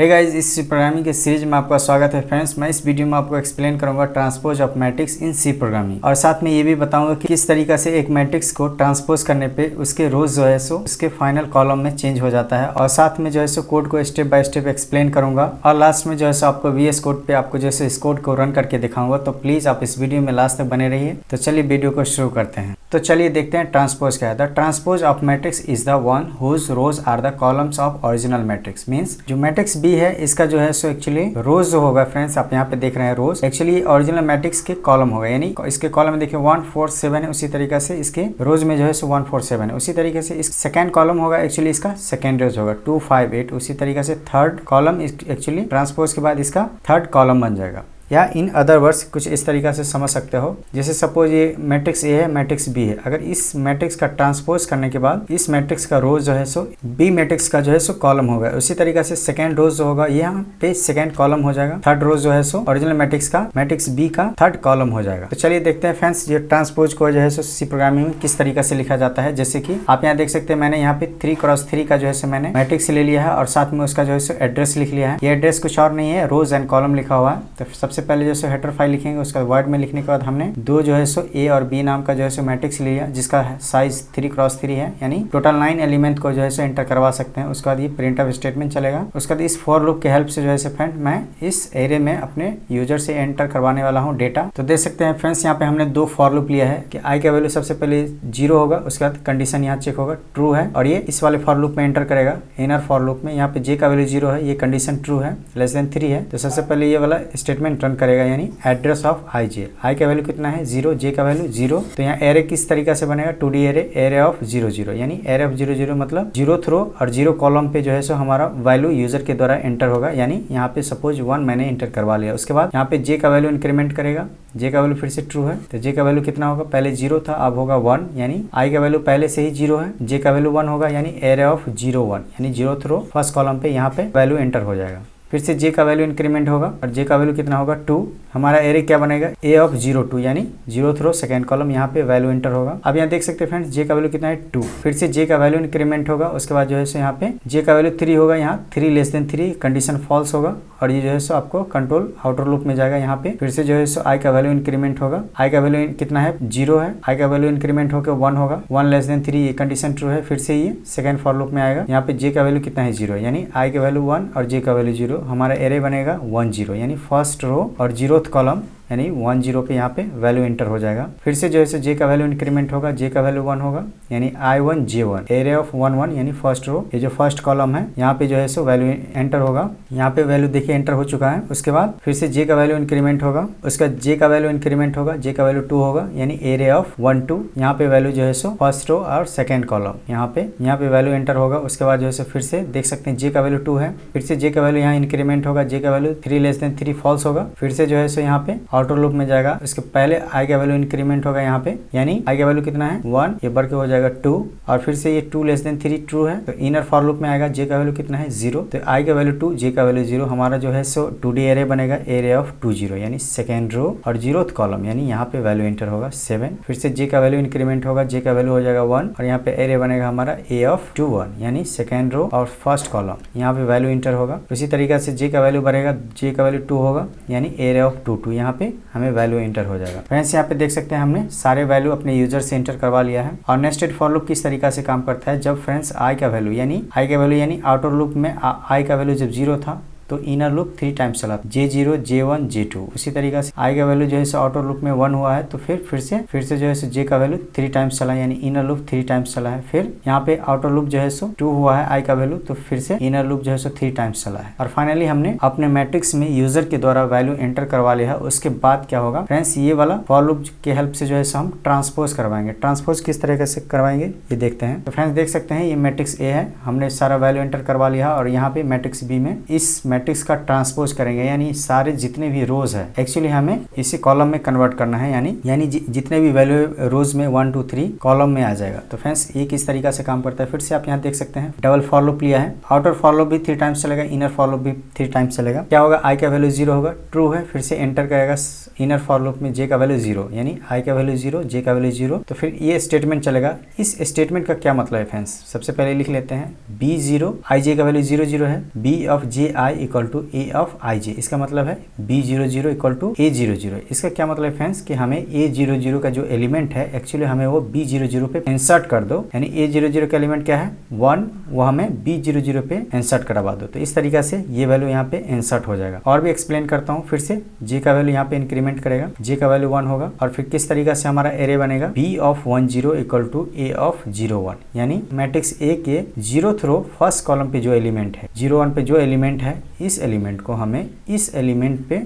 Hey guys, इस सी programming के series में आपका स्वागत है फ्रेंड्स। मैं इस वीडियो में आपको एक्सप्लेन करूंगा transpose of matrix in C programming और साथ में ये भी बताऊंगा कि किस तरीका से एक मैट्रिक्स को ट्रांसपोज करने पे उसके रोज जो है सो उसके फाइनल कॉलम में चेंज हो जाता है और साथ में जो है सो कोड को स्टेप बाय स्टेप एक्सप्लेन करूंगा और लास्ट में जो है सो आपको VS कोड पे आपको जैसे इस कोड को रन करके दिखाऊंगा। तो प्लीज आप इस वीडियो में लास्ट तक बने रहिए। तो चलिए वीडियो को शुरू करते हैं। तो चलिए देखते हैं ट्रांसपोज क्या है। The transpose of matrix is the one whose rows are the columns of original matrix. Means जो मैट्रिक्स बी है इसका जो है सो एक्चुअली रोज जो होगा फ्रेंड्स, आप यहाँ पे देख रहे हैं रोज, एक्चुअली ओरिजिनल मैट्रिक्स के कॉलम होगा। यानी इसके कॉलम में देखिए 1 4 7 है, उसी तरीके से इसके रोज में जो है सो 1 4 7 है। उसी तरीके से इस सेकंड कॉलम होगा, एक्चुअली इसका सेकंड रोज होगा 2 5 8। उसी तरीके से थर्ड कॉलम एक्चुअली ट्रांसपोज के बाद इसका थर्ड कॉलम बन जाएगा। या इन अदर वर्ड्स कुछ इस तरीका से समझ सकते हो। जैसे सपोज ये मैट्रिक्स ए है, मैट्रिक्स बी है। अगर इस मैट्रिक्स का ट्रांसपोज करने के बाद इस मैट्रिक्स का रोज जो है सो बी मैट्रिक्स का जो है सो कॉलम होगा। उसी तरीके से सेकंड रोज जो होगा यहाँ पे सेकंड कॉलम हो जाएगा। थर्ड रोज जो है सो ओरिजिनल मैट्रिक्स का मैट्रिक्स बी का थर्ड कॉलम हो जाएगा। तो चलिए देखते हैं फ्रेंड्स ये ट्रांसपोज को जो है सो सी प्रोग्रामिंग में किस तरीके से लिखा जाता है। जैसे कि आप यहाँ देख सकते हैं, मैंने यहाँ पे 3x3 का जो है सो मैंने मैट्रिक्स ले लिया है और साथ में उसका जो है सो एड्रेस लिख लिया है। ये एड्रेस कुछ और नहीं है, रोज एंड कॉलम लिखा हुआ है। तो सबसे पहले जो है हेडर फाइल लिखेंगे, उसका वर्ड में लिखने के बाद हमने दो जो है सो ए और बी नाम का जो है सो मैट्रिक्स लिया जिसका साइज 3x3 है। यानी टोटल 9 एलिमेंट को जो है सो एंटर करवा सकते हैं। उसके बाद ये प्रिंट ऑफ स्टेटमेंट चलेगा। उसके बाद इस फॉर लूप के हेल्प से जो है सो फ्रेंड मैं इस एरे में अपने यूजर से एंटर करवाने वाला हूँ डेटा। तो देख सकते हैं फ्रेंड्स, यहाँ पे हमने दो फॉर लूप लिया है कि आई का वैल्यू सबसे पहले 0 होगा, उसके बाद कंडीशन यहाँ चेक होगा ट्रू है और ये इस वाले फॉर लूप में एंटर करेगा। इनर फॉर लूप में यहाँ पे जे का वैल्यू 0 है, ये कंडीशन ट्रू है, लेस देन 3 है। तो सबसे पहले ये वाला स्टेटमेंट रन करेगा, यानी एड्रेस ऑफ आई जे। आई का वैल्यू कितना है 0, जे का वैल्यू 0। तो यहाँ एरे किस तरीके से बनेगा 2D एरे ऑफ 0 0, यानी एरे ऑफ 0 0 मतलब 0 थ्रो और 0 कॉलम पे जो है सो हमारा वैल्यू यूजर के द्वारा एंटर होगा। यानी यहाँ पे सपोज 1 मैंने एंटर करवा लिया। उसके बाद यहाँ पे जे का वैल्यू इंक्रीमेंट करेगा, जे का वैल्यू फिर से ट्रू है। तो जे का वैल्यू कितना होगा, पहले 0 था अब होगा 1, यानी आई का वैल्यू पहले से ही 0 है। जे का वैल्यू 1 होगा, यानी एरे ऑफ 0 1, यानी 0 थ्रो फर्स्ट कॉलम पे यहाँ पे वैल्यू एंटर हो जाएगा। फिर से जे का वैल्यू इंक्रीमेंट होगा और जे का वैल्यू कितना होगा 2। हमारा एरे क्या बनेगा ए ऑफ 0 2, यानी 0 थ्रो सेकंड कॉलम यहाँ पे वैल्यू एंटर होगा। अब यहाँ देख सकते हैं फ्रेंड्स, जे का वैल्यू कितना है 2। फिर से जे का वैल्यू इंक्रीमेंट होगा। उसके बाद जो है सो यहाँ पे जे का वैल्यू 3 होगा, यहाँ 3 लेस देन 3 कंडीशन फॉल्स होगा और ये जो है सो आपको कंट्रोल आउटर लूप में जाएगा। यहाँ पे फिर से जो है सो आई का वैल्यू इंक्रीमेंट होगा। आई का वैल्यू कितना है 0 है, आई का वैल्यू इंक्रीमेंट होकर 1 होगा, 1 लेस देन 3 ये कंडीशन ट्रू है। फिर से ये सेकंड फॉर लूप में आएगा। यहाँ पे जे का वैल्यू कितना है 0, यानी आई का वैल्यू 1 और जे का वैल्यू 0। हमारा एरे बनेगा 1 0, यानी फर्स्ट रो और 0th कॉलम यानी 1 0 पे यहाँ पे वैल्यू एंटर हो जाएगा। फिर से जो है जे का वैल्यू इंक्रीमेंट होगा, जे का वैल्यू 1 होगा, यानी I1 J1 एरे ऑफ 1 1, यानी फर्स्ट रो, ये जो फर्स्ट कॉलम है यहाँ पे जो है सो वैल्यू एंटर होगा। यहाँ पे वैल्यू देखिए एंटर हो चुका है। उसके बाद फिर से जे का वैल्यू इंक्रीमेंट होगा, उसका जे का वैल्यू इंक्रीमेंट होगा, जे का वैल्यू 2 होगा, यानी एरे ऑफ 1 2। यहाँ पे वैल्यू जो है सो फर्स्ट रो और सेकेंड कॉलम यहाँ पे वैल्यू एंटर होगा। उसके बाद जो है फिर से देख सकते हैं जे का वैल्यू 2 है, फिर से जे का वैल्यू यहाँ इंक्रीमेंट होगा, जे का वैल्यू 3 लेस देन 3 फॉल्स होगा। फिर से जो है सो यहाँ पे आउटर लूप में जाएगा। इसके पहले आई का वैल्यू इंक्रीमेंट होगा यहाँ पे, यानी आई का वैल्यू कितना है 1, ये बढ़ के हो जाएगा 2 और फिर से ये 2 लेस देन 3 ट्रू है। तो इनर फॉर लूप में आएगा, जे का वैल्यू कितना है 0। तो आई का वैल्यू 2, जे का वैल्यू 0। हमारा जो है सो 2D एरे बनेगा, एरे ऑफ 2 0, यानी सेकेंड रो और 0th कॉलम, यानी यहाँ पे वैल्यू एंटर होगा 7। फिर से जे का वैल्यू इंक्रीमेंट होगा, जे का वैल्यू हो जाएगा 1 और यहाँ पे एरे बनेगा हमारा ए ऑफ 2 1, यानी सेकेंड रो और फर्स्ट कॉलम, यहाँ पे वैल्यू एंटर होगा। उसी तरीके से जे का वैल्यू बढ़ेगा, जे का वैल्यू 2 होगा, यानी एरे ऑफ 2 2, यहाँ पे हमें वैल्यू एंटर हो जाएगा। फ्रेंड्स यहाँ पे देख सकते हैं हमने सारे वैल्यू अपने यूजर से एंटर करवा लिया है। और नेस्टेड फॉर लूप किस तरीका से काम करता है, जब फ्रेंड्स आई का वैल्यू यानी आउटर लूप में आई का वैल्यू जब 0 था तो इनर लूप 3 टाइम्स चला, J0 J1 J2। उसी तरीके से आई का वैल्यू जो है आउटर लूप में 1 हुआ है तो फिर से जो है जे का वैल्यू 3 टाइम्स चला, यानी इनर लूप 3 टाइम्स चला है। फिर यहाँ पे आउटर लूप जो है 2 हुआ है आई का वैल्यू, तो फिर से इनर लूप जो है 3 टाइम्स चला है। और फाइनली हमने अपने मैट्रिक्स में यूजर के द्वारा वैल्यू एंटर करवा लिया है। उसके बाद क्या होगा फ्रेंड्स, ये वाला फॉर लूप के हेल्प से जो है हम ट्रांसपोज करवाएंगे। ट्रांसपोज किस तरीके से करवाएंगे ये देखते हैं। तो फ्रेंड्स देख सकते हैं ये मैट्रिक्स ए है, हमने सारा वैल्यू एंटर करवा लिया और यहाँ पे मैट्रिक्स बी में इस मैट्रिक्स का ट्रांसपोज करेंगे, यानी सारे जितने भी रोज है एक्चुअली हमें इसी कॉलम में कन्वर्ट करना है, यानी जितने भी वैल्यू रोज में 1 2 3 कॉलम में आ जाएगा। तो फ्रेंड्स ये किस तरीका से काम करता है, फिर से आप यहाँ देख सकते हैं डबल फॉर लूप लिया है। आउटर फॉर लूप भी 3 टाइम्स चलेगा, इनर फॉर लूप भी 3 टाइम्स चलेगा। क्या होगा, आई का वैल्यू 0 होगा, ट्रू है, फिर से एंटर करेगा इनर फॉर लूप में जे का वैल्यू 0, यानी आई का वैल्यू 0, जे का वैल्यू 0। तो फिर ये स्टेटमेंट चलेगा। इस स्टेटमेंट का क्या मतलब है फ्रेंड्स, सबसे पहले लिख लेते हैं B0 आई जे का वैल्यू 0 0 है, B of J I equal to A of I J. इसका मतलब है B00 इक्वल टू A00। इसका क्या मतलब है फ्रेंड्स कि हमें A00 का जो एलिमेंट है एक्चुअली हमें वो B00 पे इंसर्ट कर दो, यानी A00 का एलिमेंट क्या है 1, वो हमें B00 पे इंसर्ट करवा दो। तो इस तरीका से ये वैल्यू यहाँ पे इंसर्ट हो जाएगा। और भी एक्सप्लेन करता हूँ फिर से। J का वैल्यू यहाँ पे इंक्रीमेंट करेगा, J का वैल्यू 1 होगा और फिर किस तरीका से हमारा एरे बनेगा B of 10 equal to A of 01, यानी मैट्रिक्स A के 0th रो फर्स्ट कॉलम पे जो एलिमेंट है 01 पे जो एलिमेंट है इस एलिमेंट को हमें इस एलिमेंट पे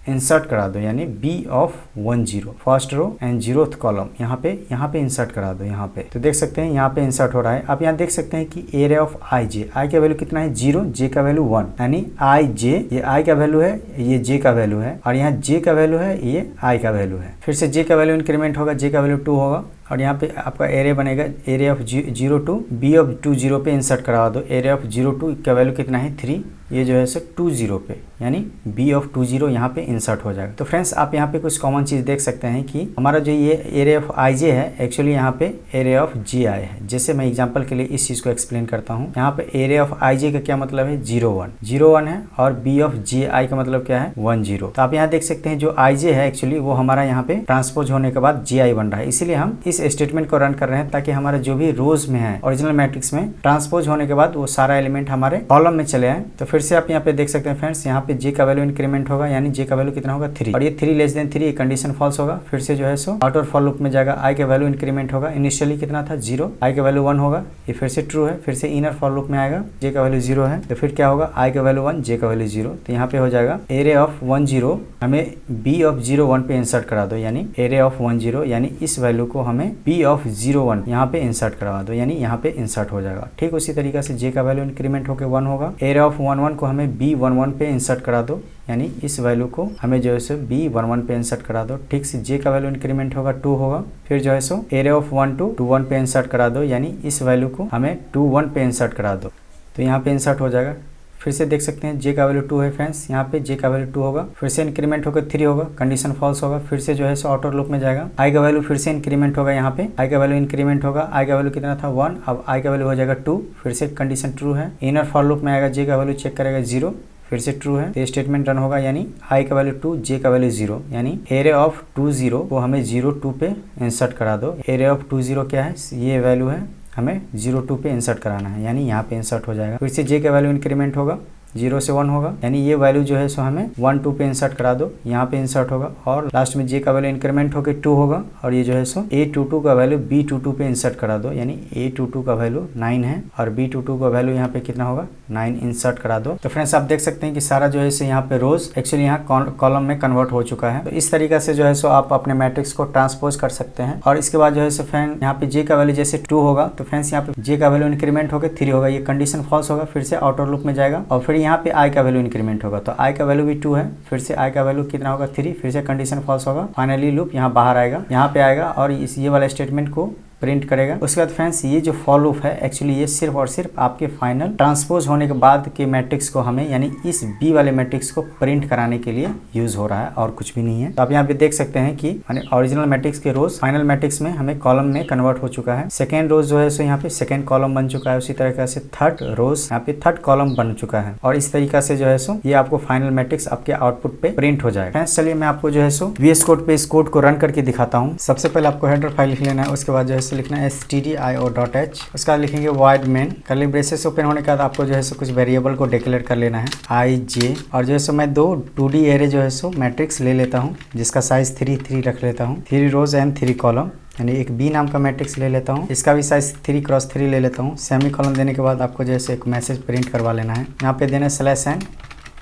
इंसर्ट करा दो, यानी B of 10 first row and 0th column यहाँ पे इंसर्ट करा दो। यहाँ पे तो देख सकते हैं यहाँ पे इंसर्ट हो रहा है। आप यहाँ देख सकते हैं कि एरे ऑफ आई जे, आई का वैल्यू कितना है 0, J का वैल्यू 1, यानी आई जे, ये आई का वैल्यू है, ये J का वैल्यू है, और यहाँ J का वैल्यू है, ये आई का वैल्यू है। फिर से J का वैल्यू इंक्रीमेंट होगा, J का वैल्यू 2 होगा और यहाँ पे आपका एरे बनेगा एरे ऑफ 02 B ऑफ 20 पे इंसर्ट करवा दो। एरे ऑफ 02 का वैल्यू कितना है 3, ये जो है सो 20 पे, यानी B ऑफ 20 यहाँ पे इंसर्ट हो जाएगा। तो फ्रेंड्स आप यहाँ पे कुछ कॉमन चीज़ देख सकते हैं कि हमारा जो ये एरे ऑफ आई जे है एक्चुअली यहाँ पे एरे ऑफ जी आई है। जैसे मैं एग्जांपल के लिए इस चीज़ को एक्सप्लेन करता हूँ। यहाँ पे एरे ऑफ आई जे का क्या मतलब है 01 है और B ऑफ जी आई का मतलब क्या है 10। तो आप यहाँ देख सकते हैं जो आई जे है एक्चुअली वो हमारा यहाँ पे ट्रांसपोज होने के बाद जी आई बन रहा है। इसीलिए हम इस स्टेटमेंट को रन कर रहे हैं ताकि हमारा जो भी रोज में है ओरिजिनल मैट्रिक्स में ट्रांसपोज होने के बाद वो सारा एलिमेंट हमारे कॉलम में चले आए। तो फिर से आप यहाँ पे देख सकते हैं फ्रेंड्स, यहाँ पे J का वैल्यू इंक्रीमेंट होगा, यानी J का वैल्यू कितना होगा 3 और ये 3 लेस देन 3 कंडीशन फॉल्स होगा। फिर से जो है सो आउटर फॉर लूप में जाएगा, I का वैल्यू इंक्रीमेंट होगा, इनिशियली कितना था 0, I का वैल्यू 1 होगा, ये फिर से ट्रू है। फिर से इनर फॉर लूप में आएगा, J का वैल्यू 0 है, तो फिर क्या होगा I का वैल्यू 1, J का वैल्यू 0। तो यहाँ पे हो जाएगा एरे ऑफ 10 हमें B ऑफ 01 पे इंसर्ट करा दो, यानी एरे ऑफ 10, यानी इस वैल्यू को हमें B ऑफ 01 यहाँ पे इंसर्ट करवा दो, यानी यहाँ पे इंसर्ट हो जाएगा। ठीक उसी तरीके से J का वैल्यू इंक्रीमेंट होकर 1 होगा, एरे ऑफ 11 को हमें B11 पे इंसर्ट करा दो, यानी इस वैल्यू को हमें जो है सो B11 पे इंसर्ट करा दो। ठीक से J का वैल्यू इंक्रीमेंट होगा 2 होगा, फिर जो है सो एरे ऑफ 21 पे इंसर्ट करा दो, यानी इस वैल्यू को हमें 21 पे इंसर्ट करा दो, तो यहाँ पे इंसर्ट हो जाएगा। फिर से देख सकते हैं J का वैल्यू 2 है फ्रेंड्स, यहाँ पे J का वैल्यू 2 होगा, फिर से इंक्रीमेंट होकर 3 होगा, कंडीशन फॉल्स होगा। फिर से जो है सो आउटर लूप में जाएगा, I का वैल्यू फिर से इंक्रीमेंट होगा, यहाँ पे I का वैल्यू इंक्रीमेंट होगा, I का वैल्यू कितना था 1, अब I का वैल्यू हो जाएगा 2, फिर से कंडीशन ट्रू है। इनर फॉर लूप में आएगा, J का वैल्यू चेक करेगा 0, फिर से ट्रू है, तो स्टेटमेंट रन होगा, यानी I का वैल्यू 2, J का वैल्यू 0, यानी एरे ऑफ 20 को हमें 02 पे इंसर्ट करा दो। एरे ऑफ 20 क्या है, ये वैल्यू है, हमें 02 पे इंसर्ट कराना है, यानी यहाँ पे इंसर्ट हो जाएगा। फिर से J का वैल्यू इंक्रीमेंट होगा, 0 से 1 होगा, यानी ये वैल्यू जो है सो हमें 1 2 पे इंसर्ट करा दो, यहाँ पे इंसर्ट होगा। और लास्ट में J का वैल्यू इंक्रीमेंट होकर 2 होगा और ये जो है सो A22 का वैल्यू B22 पे इंसर्ट करा दो, यानी A22 का वैल्यू 9 है और B22 का वैल्यू यहाँ पे कितना होगा 9 इंसर्ट करा दो। तो फ्रेंड्स आप देख सकते हैं कि सारा जो है सो यहाँ पे रोज एक्चुअली यहाँ कॉलम में कन्वर्ट हो चुका है। तो इस तरीके से जो है सो आप अपने मैट्रिक्स को ट्रांसपोज कर सकते हैं। और इसके बाद जो है सो फ्रेंड यहाँ पे J का वैल्यू जैसे 2 होगा तो फ्रेंड्स यहाँ पे J का वैल्यू इंक्रीमेंट होकर 3 होगा, ये कंडीशन फॉल्स होगा, फिर से आउटर लूप में जाएगा और फिर यहाँ पे I का वैल्यू इंक्रीमेंट होगा, तो I का वैल्यू भी 2 है, फिर से I का वैल्यू कितना होगा 3, फिर से कंडीशन फॉल्स होगा, फाइनली लूप यहाँ बाहर आएगा, यहाँ पे आएगा और ये वाला स्टेटमेंट को प्रिंट करेगा। उसके बाद फ्रेंड्स ये जो फॉर लूप है एक्चुअली ये सिर्फ और सिर्फ आपके फाइनल ट्रांसपोज होने के बाद के मैट्रिक्स को हमें यानी इस B वाले मैट्रिक्स को प्रिंट कराने के लिए यूज हो रहा है और कुछ भी नहीं है। तो आप यहाँ पे देख सकते हैं कि ओरिजिनल मैट्रिक्स के रोज फाइनल मैट्रिक्स में हमें कॉलम में कन्वर्ट हो चुका है। सेकेंड रोज जो है सो यहाँ पे सेकेंड कॉलम बन चुका है, उसी तरीके से थर्ड रोज यहाँ पे थर्ड कॉलम बन चुका है और इस तरीके से जो है सो ये आपको फाइनल मैट्रिक्स आपके आउटपुट पे प्रिंट हो जाएगा। फ्रेंड्स चलिए मैं आपको जो है सो VS कोड पे इस कोड को रन करके दिखाता हूँ। सबसे पहले आपको हेडर फाइल लिख लेना है, उसके बाद जो है सो लिखना है stdio.h, उसका लिखेंगे void main, curly braces open होने के बाद आपको जो है सो कुछ वेरिएबल को डिक्लेयर कर लेना है i j और जो है सो मैं 2D एरे जो है सो मैट्रिक्स ले लेता हूँ जिसका साइज 3 रख लेता हूँ, 3 रोज एंड 3 कॉलम, यानी एक B नाम का मैट्रिक्स ले लेता हूँ, इसका भी साइज 3x3 ले लेता हूँ। सेमी कॉलम देने के बाद आपको जैसे एक मैसेज प्रिंट करवा लेना है, यहाँ पे देना /n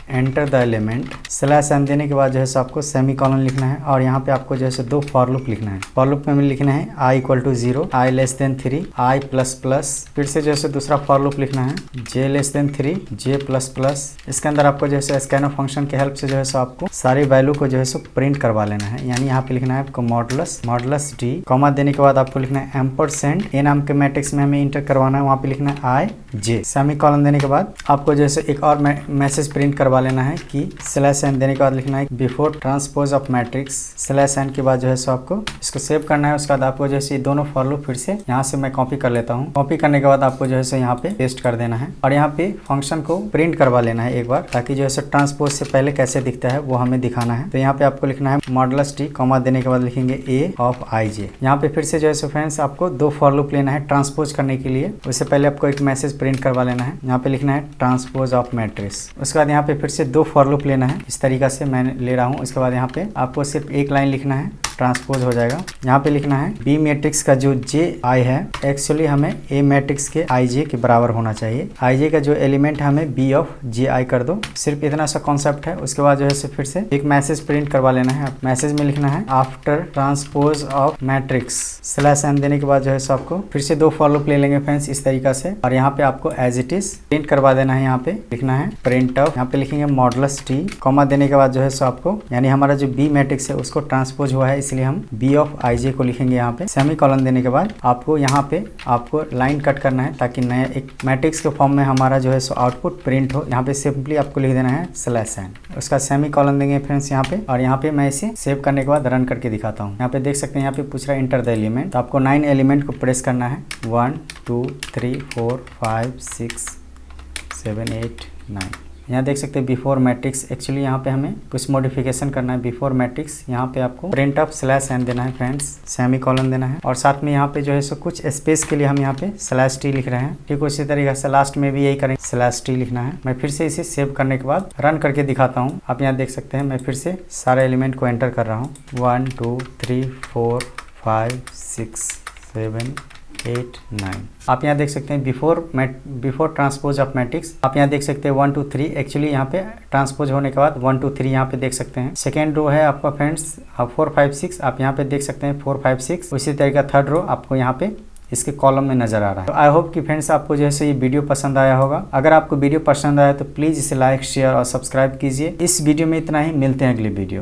enter the element, /n देने के बाद जो है सो आपको सेमी कॉलन लिखना है और यहाँ पे आपको जो है सो 2 फॉर लूप लिखना है। फॉर लूप में लिखना है i = 0, i <3, i++, फिर से जो है सो दूसरा फॉर लूप लिखना है j <3, j++। इसके अंदर आपको जो है सो स्कैनफ फंक्शन के हेल्प से जो है सो आपको सारी वैल्यू को जो है सो प्रिंट करवा लेना है, यानी यहाँ पे लिखना है आपको मॉडुलस d, कॉमा देने के बाद आपको लिखना है एम्परसेंड, ए नाम के मैट्रिक्स में हमें इंटर करवाना है, वहाँ पे लिखना है i j, सेमी कॉलन देने के बाद आपको जो है सो एक और मैसेज प्रिंट करवा करवा लेना है कि /n देने के बाद लिखना है before transpose of matrix /n के बाद जो है सो आपको इसको सेव करना है। उसके बाद आपको जो है दोनों फॉर लूप फिर से यहाँ से मैं कॉपी कर लेता हूँ। कॉपी करने के बाद आपको जो है यहाँ पे पेस्ट कर देना है और यहाँ पे फंक्शन को प्रिंट करवा लेना है एक बार, ताकि जो है ट्रांसपोज से पहले कैसे दिखता है वो हमें दिखाना है। तो यहाँ पे आपको लिखना है मॉडुलस टी, कॉमा देने के बाद लिखेंगे a ऑफ ij। यहाँ पे फिर से जो है फ्रेंड्स आपको 2 फॉर लूप लेना है ट्रांसपोज करने के लिए। उससे पहले आपको एक मैसेज प्रिंट करवा लेना है। यहाँ पे लिखना है ट्रांसपोज ऑफ मैट्रिक्स। उसके बाद यहाँ पे फिर से 2 फॉर लूप लेना है, इस तरीका से मैं ले रहा हूँ। उसके बाद यहाँ पे आपको सिर्फ एक लाइन लिखना है, ट्रांसपोज हो जाएगा। यहाँ पे लिखना है बी मैट्रिक्स का जो जे आई है एक्चुअली हमें ए मैट्रिक्स के आई जे के बराबर होना चाहिए। आई जे का जो एलिमेंट है हमें बी ऑफ जे आई कर दो। सिर्फ इतना सा कॉन्सेप्ट है। उसके बाद जो है फिर से एक मैसेज प्रिंट करवा लेना है। मैसेज में लिखना है after transpose of matrix /n देने के बाद जो है आपको फिर से 2 फॉर लूप ले लेंगे फ्रेंड्स इस तरीका से। और यहाँ पे आपको एज इट इज प्रिंट करवा देना है। यहाँ पे लिखना है प्रिंट ऑफ, यहाँ पे लिखेंगे मॉडुलस टी, कॉमा देने के बाद जो है आपको यानी हमारा जो बी मैट्रिक्स है उसको ट्रांसपोज हुआ है इसलिए हम बी ऑफ आई जे को लिखेंगे। यहाँ पे सेमीकोलन देने के बाद आपको यहाँ पे आपको लाइन कट करना है ताकि नया एक मैट्रिक्स के फॉर्म में हमारा जो है सो आउटपुट प्रिंट हो। यहाँ पे सिंपली आपको लिख देना है /n, उसका सेमीकोलन देंगे फ्रेंड्स यहाँ पे। और यहाँ पे मैं इसे सेव करने के बाद रन करके दिखाता हूँ। यहाँ पे देख सकते हैं यहाँ पे पूछ रहा है इंटर द एलिमेंट। तो आपको 9 एलिमेंट को प्रेस करना है 1 2 3 4 5 6 7 8 9। यहाँ देख सकते हैं बिफोर मैट्रिक्स। एक्चुअली यहाँ पे हमें कुछ मॉडिफिकेशन करना है। बिफोर मैट्रिक्स यहाँ पे आपको प्रिंट ऑफ /n देना है फ्रेंड्स, सेमीकोलन देना है और साथ में यहाँ पे जो है सो कुछ स्पेस के लिए हम यहाँ पे /t लिख रहे हैं। ठीक उसी तरीके से लास्ट में भी यही करेंगे, /t लिखना है। मैं फिर से इसे सेव करने के बाद रन करके दिखाता हूँ। आप यहाँ देख सकते हैं मैं फिर से सारे एलिमेंट को एंटर कर रहा हूँ 1 2 3 4 5 6 7 8 9। आप यहाँ देख सकते हैं बिफोर ट्रांसपोज ऑफ मैट्रिक्स। आप यहाँ देख सकते हैं 1 2 3 एक्चुअली यहाँ पे ट्रांसपोज होने के बाद 1 2 3 यहाँ पे देख सकते हैं। सेकेंड रो है आपका फ्रेंड्स 4 5 6, आप यहाँ पे देख सकते हैं 4 5 6। उसी तरीका थर्ड रो आपको यहाँ पे इसके कॉलम में नजर आ रहा है। तो आई होप कि फ्रेंड्स आपको जो है ये वीडियो पसंद आया होगा। अगर आपको वीडियो पसंद आया तो प्लीज़ इसे लाइक शेयर और सब्सक्राइब कीजिए। इस वीडियो में इतना ही, मिलते हैं अगले वीडियो में।